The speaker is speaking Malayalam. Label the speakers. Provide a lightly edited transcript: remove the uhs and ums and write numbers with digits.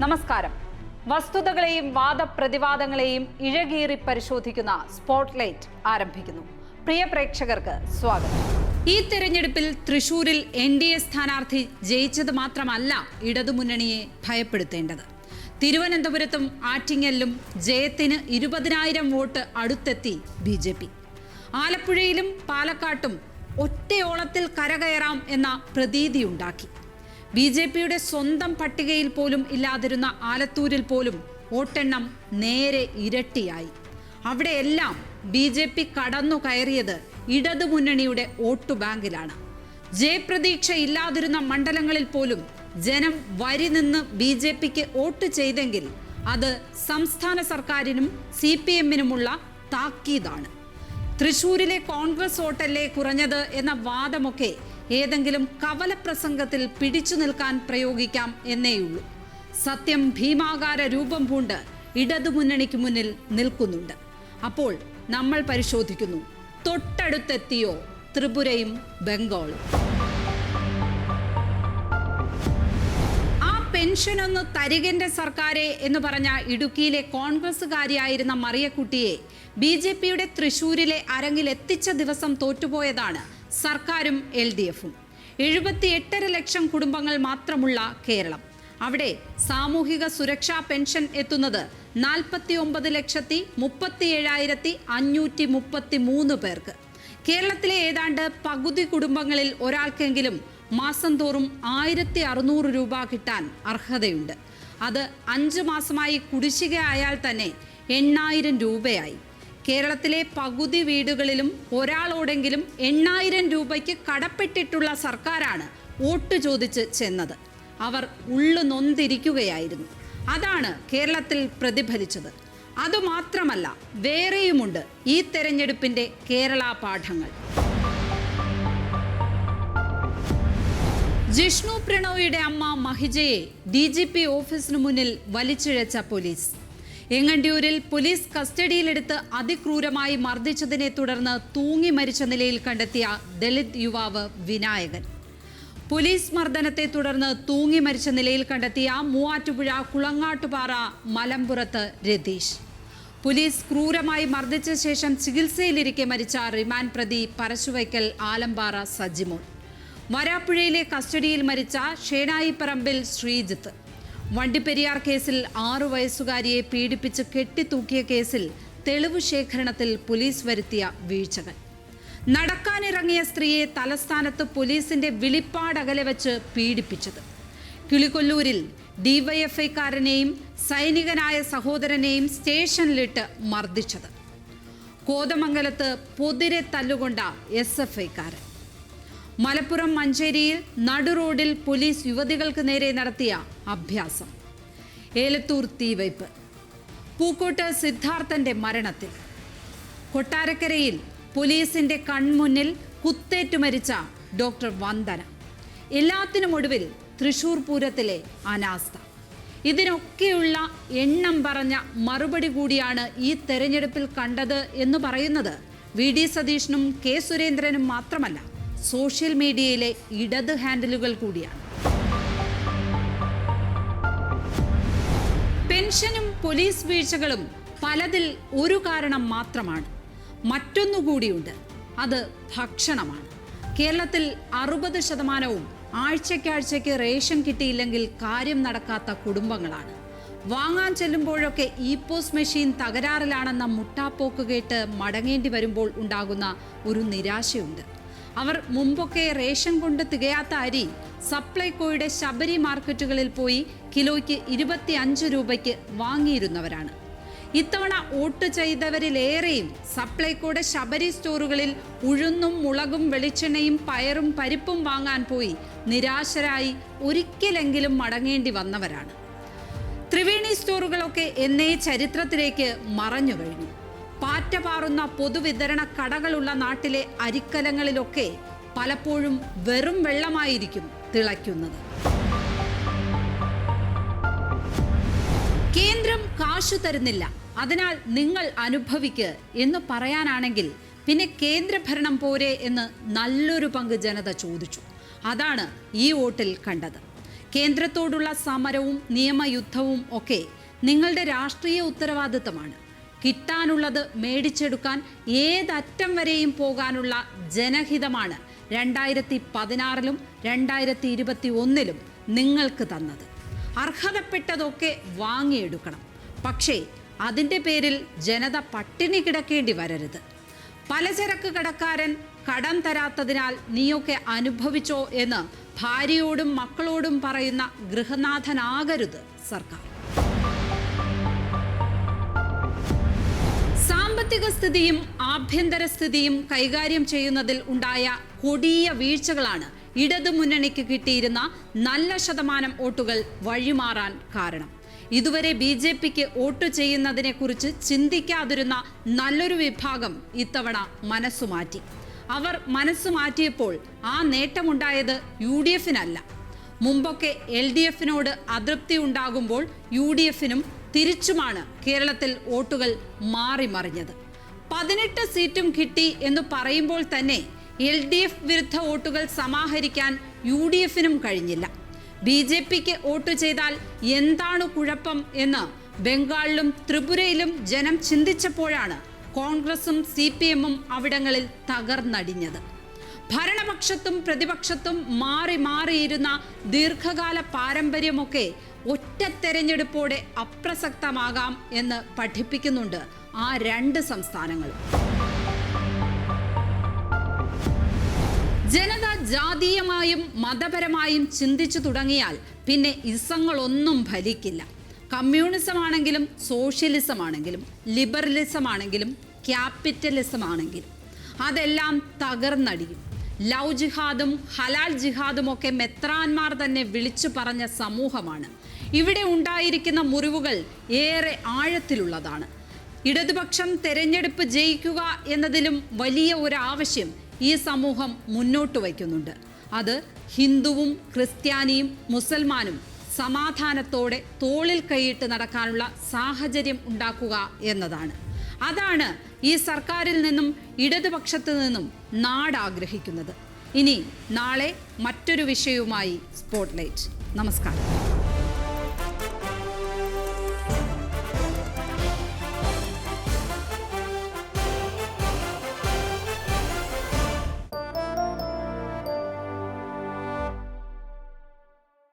Speaker 1: നമസ്കാരം. വസ്തുതകളെയും വാദപ്രതിവാദങ്ങളെയും ഇഴകീറി പരിശോധിക്കുന്ന സ്പോട്ട്ലൈറ്റ് ആരംഭിക്കുന്നു. പ്രിയ പ്രേക്ഷകർക്ക് സ്വാഗതം. ഈ തെരഞ്ഞെടുപ്പിൽ തൃശൂരിൽ NDA സ്ഥാനാർത്ഥി ജയിച്ചത് മാത്രമല്ല ഇടതുമുന്നണിയെ ഭയപ്പെടുത്തേണ്ടത്. തിരുവനന്തപുരത്തും ആറ്റിങ്ങലിലും ജയത്തിന് 20,000 വോട്ട് അടുത്തെത്തി BJP. ആലപ്പുഴയിലും പാലക്കാട്ടും ഒറ്റയോളത്തിൽ കരകയറാം എന്ന പ്രതീതിയുണ്ടാക്കി. BJPയുടെ സ്വന്തം പട്ടികയിൽ പോലും ഇല്ലാതിരുന്ന ആലത്തൂരിൽ പോലും വോട്ടെണ്ണം നേരെ ഇരട്ടിയായി. അവിടെയെല്ലാം BJP കടന്നു കയറിയത് ഇടതുമുന്നണിയുടെ വോട്ടു ബാങ്കിലാണ്. ജയപ്രതീക്ഷ ഇല്ലാതിരുന്ന മണ്ഡലങ്ങളിൽ പോലും ജനം വരി നിന്ന് BJPക്ക് വോട്ട് ചെയ്തെങ്കിൽ അത് സംസ്ഥാന സർക്കാരിനും CPMനുമുള്ള താക്കീതാണ്. തൃശൂരിലെ കോൺഗ്രസ് വോട്ടല്ലേ കുറഞ്ഞത് എന്ന വാദമൊക്കെ ഏതെങ്കിലും കവലപ്രസംഗത്തിൽ പിടിച്ചു നിൽക്കാൻ പ്രയോഗിക്കാം എന്നേയുള്ളൂ. സത്യം ഭീമാകാര രൂപം പൂണ്ട് ഇടതുമുന്നണിക്ക് മുന്നിൽ നിൽക്കുന്നുണ്ട്. അപ്പോൾ നമ്മൾ പരിശോധിക്കുന്നു, തൊട്ടടുത്തെത്തിയോ ത്രിപുരയും ബംഗാളും? ആ പെൻഷനൊന്ന് തരികന്റെ സർക്കാരെ എന്ന് പറഞ്ഞ ഇടുക്കിയിലെ കോൺഗ്രസുകാരിയായിരുന്ന മറിയക്കുട്ടിയെ BJPയുടെ തൃശൂരിലെ അരങ്ങിലെത്തിച്ച ദിവസം തോറ്റുപോയതാണ് സർക്കാരും LDFും. 78.5 ലക്ഷം കുടുംബങ്ങൾ മാത്രമുള്ള കേരളം. അവിടെ സാമൂഹിക സുരക്ഷാ പെൻഷൻ എത്തുന്നത് 49,37,533 പേർക്ക്. കേരളത്തിലെ ഏതാണ്ട് പകുതി കുടുംബങ്ങളിൽ ഒരാൾക്കെങ്കിലും മാസം തോറും 1,600 രൂപ കിട്ടാൻ അർഹതയുണ്ട്. അത് 5 മാസമായി കുടിശ്ശിക ആയാൽ തന്നെ 8,000 രൂപയായി. കേരളത്തിലെ പകുതി വീടുകളിലും ഒരാളോടെങ്കിലും 8,000 രൂപയ്ക്ക് കടപ്പെട്ടിട്ടുള്ള സർക്കാരാണ് വോട്ട് ചോദിച്ച് ചെന്നത്. അവർ ഉള്ളു നൊന്തിരിക്കുകയായിരുന്നു. അതാണ് കേരളത്തിൽ പ്രതിഫലിച്ചത്. അതുമാത്രമല്ല, വേറെയുമുണ്ട് ഈ തെരഞ്ഞെടുപ്പിന്റെ കേരള പാഠങ്ങൾ. ജിഷ്ണു പ്രണോയിയുടെ അമ്മ മഹിജയെ DGP ഓഫീസിനു മുന്നിൽ വലിച്ചിഴച്ച പോലീസ്. എങ്ങണ്ടിയൂരിൽ പോലീസ് കസ്റ്റഡിയിലെടുത്ത് അതിക്രൂരമായി മർദ്ദിച്ചതിനെ തുടർന്ന് തൂങ്ങി മരിച്ച നിലയിൽ കണ്ടെത്തിയ ദളിത് യുവാവ് വിനായകൻ. പോലീസ് മർദ്ദനത്തെ തുടർന്ന് തൂങ്ങി മരിച്ച നിലയിൽ കണ്ടെത്തിയ മൂവാറ്റുപുഴ കുളങ്ങാട്ടുപാറ മലമ്പുറത്ത് രതീഷ്. പോലീസ് ക്രൂരമായി മർദ്ദിച്ച ശേഷം ചികിത്സയിലിരിക്കെ മരിച്ച റിമാൻഡ് പ്രതി പരശുവയ്ക്കൽ ആലമ്പാറ സജിമോൻ. വരാപ്പുഴയിലെ കസ്റ്റഡിയിൽ മരിച്ച ഷേണായിപ്പറമ്പിൽ ശ്രീജിത്ത്. വണ്ടിപ്പെരിയാർ കേസിൽ 6 വയസ്സുകാരിയെ പീഡിപ്പിച്ച് കെട്ടിത്തൂക്കിയ കേസിൽ തെളിവ് ശേഖരണത്തിൽ പോലീസ് വരുത്തിയ വീഴ്ചകൾ. നടക്കാനിറങ്ങിയ സ്ത്രീയെ തലസ്ഥാനത്ത് പോലീസിന്റെ വിളിപ്പാടകലെ വെച്ച് പീഡിപ്പിച്ചത്. കിളികൊല്ലൂരിൽ DYFIക്കാരനെയും സൈനികനായ സഹോദരനെയും സ്റ്റേഷനിലിട്ട് മർദ്ദിച്ചത്. കോതമംഗലത്ത് പൊതിരെ തല്ലുകൊണ്ട SFIക്കാരൻ. മലപ്പുറം മഞ്ചേരിയിൽ നടുറോഡിൽ പോലീസ് യുവതികൾക്ക് നേരെ നടത്തിയ അഭ്യാസം. ഏലത്തൂർ തീവയ്പ്. പൂക്കോട്ട് സിദ്ധാർത്ഥന്റെ മരണത്തിൽ. കൊട്ടാരക്കരയിൽ പോലീസിന്റെ കൺമുന്നിൽ കുത്തേറ്റു മരിച്ച ഡോക്ടർ വന്ദന. എല്ലാത്തിനുമൊടുവിൽ തൃശൂർ പൂരത്തിലെ അനാസ്ഥ. ഇതിനൊക്കെയുള്ള എണ്ണം പറഞ്ഞ മറുപടി കൂടിയാണ് ഈ തെരഞ്ഞെടുപ്പിൽ കണ്ടത് എന്ന് പറയുന്നത് VD സതീശനും K സുരേന്ദ്രനും മാത്രമല്ല, സോഷ്യൽ മീഡിയയിലെ ഇടത് ഹാൻഡിലുകൾ കൂടിയാണ്. പെൻഷനും പോലീസ് വീഴ്ചകളും പലതിൽ ഒരു കാരണം മാത്രമാണ്. മറ്റൊന്നുകൂടിയുണ്ട്, അത് ഭക്ഷണമാണ്. കേരളത്തിൽ 60% ആഴ്ചയ്ക്കാഴ്ചയ്ക്ക് റേഷൻ കിട്ടിയില്ലെങ്കിൽ കാര്യം നടക്കാത്ത കുടുംബങ്ങളാണ്. വാങ്ങാൻ ചെല്ലുമ്പോഴൊക്കെ EPOS മെഷീൻ തകരാറിലാണെന്ന മുട്ടാപ്പോക്ക് കേട്ട് മടങ്ങേണ്ടി വരുമ്പോൾ ഉണ്ടാകുന്ന ഒരു നിരാശയുണ്ട്. അവർ മുമ്പൊക്കെ റേഷൻ കൊണ്ട് തികയാത്ത അരി സപ്ലൈകോയുടെ ശബരി മാർക്കറ്റുകളിൽ പോയി കിലോയ്ക്ക് 25 രൂപയ്ക്ക് വാങ്ങിയിരുന്നവരാണ്. ഇത്തവണ വോട്ട് ചെയ്തവരിലേറെയും സപ്ലൈകോയുടെ ശബരി സ്റ്റോറുകളിൽ ഉഴുന്നും മുളകും വെളിച്ചെണ്ണയും പയറും പരിപ്പും വാങ്ങാൻ പോയി നിരാശരായി ഒരിക്കലെങ്കിലും മടങ്ങേണ്ടി വന്നവരാണ്. ത്രിവേണി സ്റ്റോറുകളൊക്കെ എന്നേ ചരിത്രത്തിലേക്ക് മറഞ്ഞു കഴിഞ്ഞു. പാറ്റപാറുന്ന പൊതുവിതരണ കടകളുള്ള നാട്ടിലെ അരിക്കലങ്ങളിലൊക്കെ പലപ്പോഴും വെറും വെള്ളമായിരിക്കും തിളയ്ക്കുന്നത്. കേന്ദ്രം കാശു തരുന്നില്ല, അതിനാൽ നിങ്ങൾ അനുഭവിക്ക് എന്ന് പറയാനാണെങ്കിൽ പിന്നെ കേന്ദ്രഭരണം പോരെ എന്ന് നല്ലൊരു പങ്ക് ജനത ചോദിച്ചു. അതാണ് ഈ വോട്ടിൽ കണ്ടത്. കേന്ദ്രത്തോടുള്ള സമരവും നിയമയുദ്ധവും ഒക്കെ നിങ്ങളുടെ രാഷ്ട്രീയ ഉത്തരവാദിത്തമാണ്. കിട്ടാനുള്ളത് മേടിച്ചെടുക്കാൻ ഏതറ്റം വരെയും പോകാനുള്ള ജനഹിതമാണ് 2016-ലും 2021-ലും നിങ്ങൾക്ക് തന്നത്. അർഹതപ്പെട്ടതൊക്കെ വാങ്ങിയെടുക്കണം. പക്ഷേ അതിൻ്റെ പേരിൽ ജനത പട്ടിണി കിടക്കേണ്ടി വരരുത്. പലചരക്ക് കടക്കാരൻ കടം തരാത്തതിനാൽ നീയൊക്കെ അനുഭവിച്ചോ എന്ന് ഭാര്യയോടും മക്കളോടും പറയുന്ന ഗൃഹനാഥനാകരുത് സർക്കാർ. സാമ്പത്തിക സ്ഥിതിയും ആഭ്യന്തര സ്ഥിതിയും കൈകാര്യം ചെയ്യുന്നതിൽ ഉണ്ടായ കൊടിയ വീഴ്ചകളാണ് ഇടതുമുന്നണിക്ക് കിട്ടിയിരുന്ന നല്ല ശതമാനം വോട്ടുകൾ വഴിമാറാൻ കാരണം. ഇതുവരെ BJPക്ക് വോട്ട് ചെയ്യുന്നതിനെക്കുറിച്ച് ചിന്തിക്കാതിരുന്ന നല്ലൊരു വിഭാഗം ഇത്തവണ മനസ്സുമാറ്റി. അവർ മനസ്സുമാറ്റിയപ്പോൾ ആ നേട്ടമുണ്ടായത് UDFനല്ല. മുമ്പൊക്കെ LDFനോട് അതൃപ്തി ഉണ്ടാകുമ്പോൾ UDFനും തിരിച്ചുമാണ് കേരളത്തിൽ വോട്ടുകൾ മാറി മറിഞ്ഞത്. 18 സീറ്റും കിട്ടി എന്ന് പറയുമ്പോൾ തന്നെ LDF വിരുദ്ധ വോട്ടുകൾ സമാഹരിക്കാൻ UDFനും കഴിഞ്ഞില്ല. BJPക്ക് വോട്ട് ചെയ്താൽ എന്താണ് കുഴപ്പം എന്ന് ബംഗാളിലും ത്രിപുരയിലും ജനം ചിന്തിച്ചപ്പോഴാണ് കോൺഗ്രസും CPMും അവിടങ്ങളിൽ തകർന്നടിഞ്ഞത്. ഭരണപക്ഷത്തും പ്രതിപക്ഷത്തും മാറി മാറിയിരുന്ന ദീർഘകാല പാരമ്പര്യമൊക്കെ ഒറ്റ തെരഞ്ഞെടുപ്പോടെ അപ്രസക്തമാകാം എന്ന് പഠിപ്പിക്കുന്നുണ്ട് ആ 2 സംസ്ഥാനങ്ങളും. ജനത ജാതീയമായും മതപരമായും ചിന്തിച്ചു തുടങ്ങിയാൽ പിന്നെ ഇസങ്ങളൊന്നും ഫലിക്കില്ല. കമ്മ്യൂണിസം ആണെങ്കിലും സോഷ്യലിസം ആണെങ്കിലും ലിബറലിസം ആണെങ്കിലും ക്യാപിറ്റലിസം ആണെങ്കിലും അതെല്ലാം തകർന്നടിയും. ലവ് ജിഹാദും ഹലാൽ ജിഹാദും ഒക്കെ മെത്രാന്മാർ തന്നെ വിളിച്ചു പറഞ്ഞ സമൂഹമാണ്. ഇവിടെ ഉണ്ടായിരിക്കുന്ന മുറിവുകൾ ഏറെ ആഴത്തിലുള്ളതാണ്. ഇടതുപക്ഷം തെരഞ്ഞെടുപ്പ് ജയിക്കുക എന്നതിലും വലിയ ഒരു ആവശ്യം ഈ സമൂഹം മുന്നോട്ട് വയ്ക്കുന്നുണ്ട്. അത് ഹിന്ദുവും ക്രിസ്ത്യാനിയും മുസൽമാനും സമാധാനത്തോടെ തോളിൽ കൈയിട്ട് നടക്കാനുള്ള സാഹചര്യം ഉണ്ടാക്കുക എന്നതാണ്. അതാണ് ഈ സർക്കാരിൽ നിന്നും ഇടതുപക്ഷത്തു നിന്നും നാട് ആഗ്രഹിക്കുന്നത്. ഇനി നാളെ മറ്റൊരു വിഷയവുമായി സ്പോട്ട്ലൈറ്റ്. നമസ്കാരം.